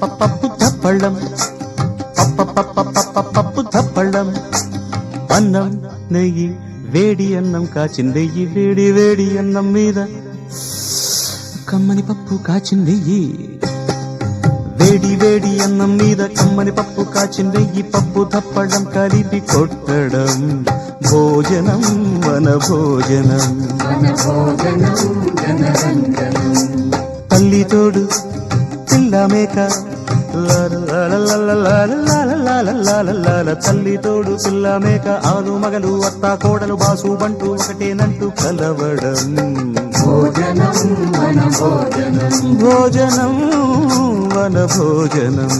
పప్పు ధప్పళ్ళం పప్పు ధప్పళ్ళం అన్నం నెయ్యి వేడి అన్నం కాచిందెయ్యి వేడి వేడి అన్నం మీద కమ్మని పప్పు కాచిందెయ్యి వేడి వేడి అన్నం మీద కమ్మని పప్పు కాచిందెయ్యి పప్పు ధప్పడం కలిపి కొట్టడం భోజనం వన భోజనం తల్లి తోడు పిల్ల మేక తల్లి తోడు పిల్ల మేక ఆలు మగలు అత్త కోడలు బాసు బంటూ ఒకటేనంటూ కలవడం భోజనం వన భోజనం